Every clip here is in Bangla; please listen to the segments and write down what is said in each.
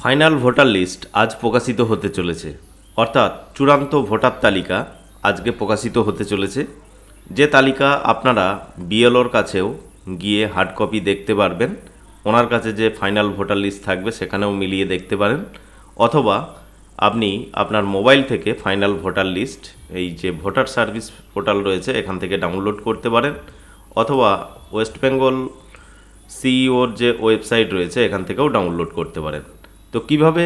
ফাইনাল ভোটার লিস্ট আজ প্রকাশিত হতে চলেছে, অর্থাৎ চূড়ান্ত ভোটার তালিকা আজকে প্রকাশিত হতে চলেছে। যে তালিকা আপনারা বিএলওর কাছেও গিয়ে হার্ড কপি দেখতে পারবেন, ওনার কাছে যে ফাইনাল ভোটার লিস্ট থাকবে সেখানেও মিলিয়ে দেখতে পারেন, অথবা আপনি আপনার মোবাইল থেকে ফাইনাল ভোটার লিস্ট এই যে ভোটার সার্ভিস পোর্টাল রয়েছে এখান থেকে ডাউনলোড করতে পারেন, অথবা ওয়েস্ট বেঙ্গল সিইওর যে ওয়েবসাইট রয়েছে এখান থেকেও ডাউনলোড করতে পারেন। তো কিভাবে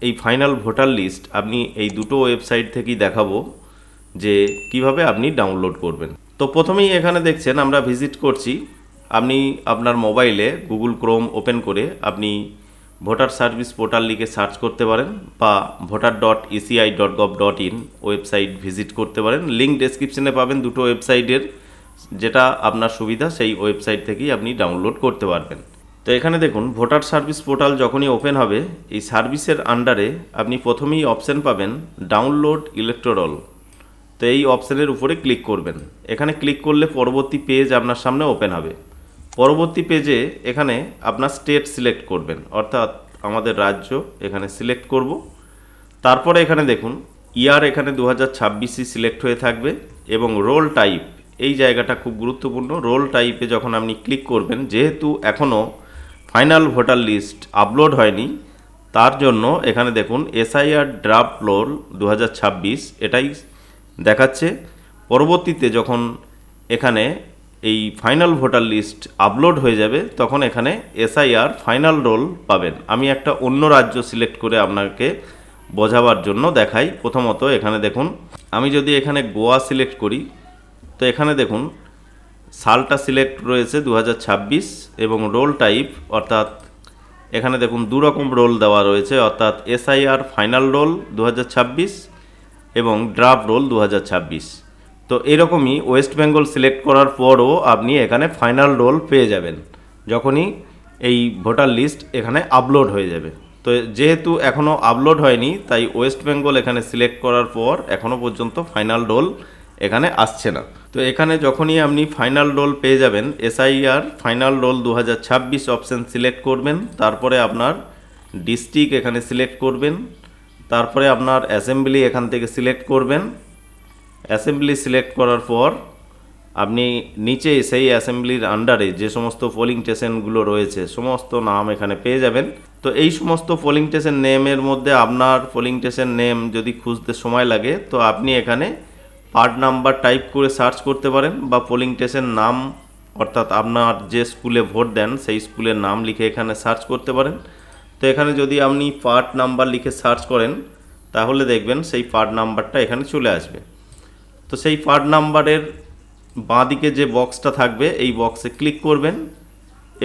এই ফাইনাল ভোটার লিস্ট আপনি এই দুটো ওয়েবসাইট থেকেই দেখাবো যে কিভাবে আপনি ডাউনলোড করবেন। তো প্রথমেই এখানে দেখছেন আমরা ভিজিট করছি। আপনি আপনার মোবাইলে গুগল ক্রোম ওপেন করে আপনি ভোটার সার্ভিস পোর্টাল লিখে সার্চ করতে পারেন, বা voter.eci.gov.in ওয়েবসাইট ভিজিট করতে পারেন। লিঙ্ক ডেসক্রিপশনে পাবেন দুটো ওয়েবসাইটের, যেটা আপনার সুবিধা সেই ওয়েবসাইট থেকেই আপনি ডাউনলোড করতে পারবেন। তো এখানে দেখুন ভোটার সার্ভিস পোর্টাল যখনই ওপেন হবে এই সার্ভিসের আন্ডারে আপনি প্রথমেই অপশান পাবেন ডাউনলোড ইলেক্টোরাল। তো এই অপশানের উপরে ক্লিক করবেন। এখানে ক্লিক করলে পরবর্তী পেজ আপনার সামনে ওপেন হবে। পরবর্তী পেজে এখানে আপনার স্টেট সিলেক্ট করবেন, অর্থাৎ আমাদের রাজ্য এখানে সিলেক্ট করব। তারপরে এখানে দেখুন ইয়ার এখানে 2026ই সিলেক্ট হয়ে থাকবে, এবং রোল টাইপ এই জায়গাটা খুব গুরুত্বপূর্ণ। রোল টাইপে যখন আপনি ক্লিক করবেন, যেহেতু এখনও ফাইনাল ভোটার লিস্ট আপলোড হয়নি, তার জন্য এখানে দেখুন এসআইআর ড্রাফট রোল 2026 এটাই দেখাচ্ছে। পরবর্তীতে যখন এখানে এই ফাইনাল ভোটার লিস্ট আপলোড হয়ে যাবে তখন এখানে এসআইআর ফাইনাল রোল পাবেন। আমি একটা অন্য রাজ্য সিলেক্ট করে আপনাকে বোঝাবার জন্য দেখাই। প্রথমত এখানে দেখুন আমি যদি এখানে গোয়া সিলেক্ট করি, তো এখানে দেখুন সালটা সিলেক্ট রয়েছে 2026 এবং রোল টাইপ, অর্থাৎ এখানে দেখুন দু রকম রোল দেওয়া রয়েছে, অর্থাৎ এসআইআর ফাইনাল রোল 2026 এবং ড্রাফট রোল 2026। তো এরকমই ওয়েস্ট বেঙ্গল সিলেক্ট করার পরও আপনি এখানে ফাইনাল রোল পেয়ে যাবেন যখনই এই ভোটার লিস্ট এখানে আপলোড হয়ে যাবে। তো যেহেতু এখনও আপলোড হয়নি তাই ওয়েস্ট বেঙ্গল এখানে সিলেক্ট করার পর এখনও পর্যন্ত ফাইনাল রোল এখানে আসছে না। তো এখানে যখনই আপনি ফাইনাল রোল পেয়ে যাবেন, SIR final role 2026 option select করবেন, তারপরে আপনার ডিস্ট্রিক্ট এখানে সিলেক্ট করবেন, তারপরে আপনার অ্যাসেম্বলি এখান থেকে সিলেক্ট করবেন। অ্যাসেম্বলি সিলেক্ট করার পর আপনি নিচে সেই অ্যাসেম্বলির আন্ডারে যে সমস্ত পোলিং স্টেশনগুলো রয়েছে সমস্ত নাম এখানে পেয়ে যাবেন। তো এই সমস্ত পোলিং স্টেশন নেমের মধ্যে আপনার পোলিং স্টেশন নেম যদি খুঁজতে সময় লাগে তো আপনি এখানে পার্ট নাম্বার টাইপ করে সার্চ করতে পারেন, বা পোলিং স্টেশন নাম অর্থাৎ আপনার যে স্কুলে ভোট দেন সেই স্কুলের নাম লিখে এখানে সার্চ করতে পারেন। তো এখানে যদি আপনি পার্ট নাম্বার লিখে সার্চ করেন তাহলে দেখবেন সেই পার্ট নাম্বারটা এখানে চলে আসবে। তো সেই পার্ট নাম্বারের বাঁদিকে যে বক্সটা থাকবে এই বক্সে ক্লিক করবেন,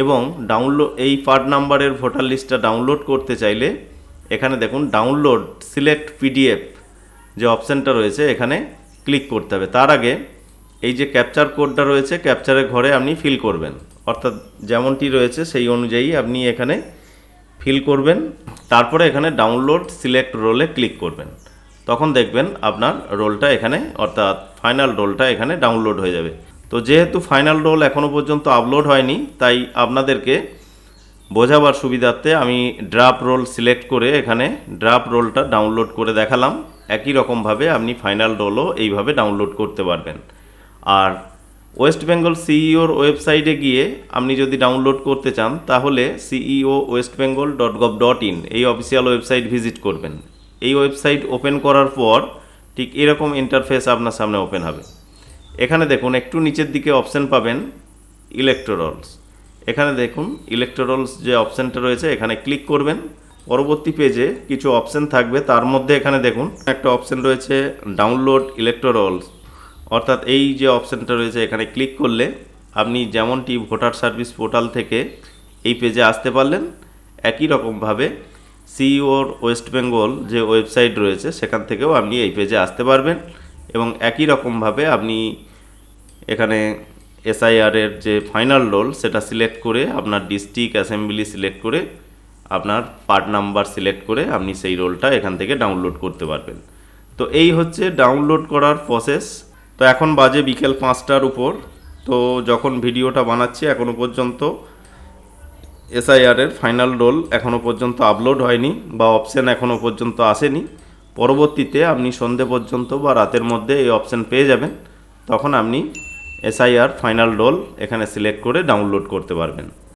এবং এই পার্ট নাম্বারের ভোটার লিস্টটা ডাউনলোড করতে চাইলে এখানে দেখুন ডাউনলোড সিলেক্ট পিডিএফ যে অপশানটা রয়েছে এখানে ক্লিক করতে হবে। তার আগে এই যে ক্যাপচার কোডটা রয়েছে ক্যাপচারের ঘরে আপনি ফিল করবেন, অর্থাৎ যেমনটি রয়েছে সেই অনুযায়ী আপনি এখানে ফিল করবেন। তারপরে এখানে ডাউনলোড সিলেক্ট রোলে ক্লিক করবেন, তখন দেখবেন আপনার রোলটা এখানে অর্থাৎ ফাইনাল রোলটা এখানে ডাউনলোড হয়ে যাবে। তো যেহেতু ফাইনাল রোল এখনও পর্যন্ত আপলোড হয়নি তাই আপনাদেরকে বোঝাবার সুবিধার্থে আমি ড্রাফট রোল সিলেক্ট করে এখানে ড্রাফট রোলটা ডাউনলোড করে দেখালাম। একই রকমভাবে আপনি ফাইনাল রোলও এইভাবে ডাউনলোড করতে পারবেন। আর ওয়েস্ট বেঙ্গল সিইওর ওয়েবসাইটে গিয়ে আপনি যদি ডাউনলোড করতে চান তাহলে ceo.westbengal.gov.in এই অফিসিয়াল ওয়েবসাইট ভিজিট করবেন। এই ওয়েবসাইট ওপেন করার পর ঠিক এরকম ইন্টারফেস আপনার সামনে ওপেন হবে। এখানে দেখুন একটু নিচের দিকে অপশান পাবেন ইলেক্টোরালস। এখানে দেখুন ইলেক্টোরালস যে অপশানটা রয়েছে এখানে ক্লিক করবেন। পরবর্তী পেজে কিছু অপশান থাকবে, তার মধ্যে এখানে দেখুন একটা অপশান রয়েছে ডাউনলোড ইলেক্টোরালস, অর্থাৎ এই যে অপশানটা রয়েছে এখানে ক্লিক করলে আপনি যেমনটি ভোটার সার্ভিস পোর্টাল থেকে এই পেজে আসতে পারলেন একই রকমভাবে সিইওর ওয়েস্ট বেঙ্গল যে ওয়েবসাইট রয়েছে সেখান থেকেও আপনি এই পেজে আসতে পারবেন, এবং একই রকমভাবে আপনি এখানে এসআইআরের যে ফাইনাল রোল সেটা সিলেক্ট করে আপনার ডিস্ট্রিক্ট অ্যাসেম্বলি সিলেক্ট করে আপনার পার্ট নাম্বার সিলেক্ট করে আপনি সেই রোলটা এখান থেকে ডাউনলোড করতে পারবেন। তো এই হচ্ছে ডাউনলোড করার প্রসেস। তো এখন বাজে বিকেল 5টার উপর। তো যখন ভিডিওটা বানাচ্ছি এখনও পর্যন্ত এসআইআর এর ফাইনাল রোল এখনও পর্যন্ত আপলোড হয়নি বা অপশান এখনও পর্যন্ত আসেনি। পরবর্তীতে আপনি সন্ধে পর্যন্ত বা রাতের মধ্যে এই অপশান পেয়ে যাবেন, তখন আপনি এসআইআর ফাইনাল রোল এখানে সিলেক্ট করে ডাউনলোড করতে পারবেন।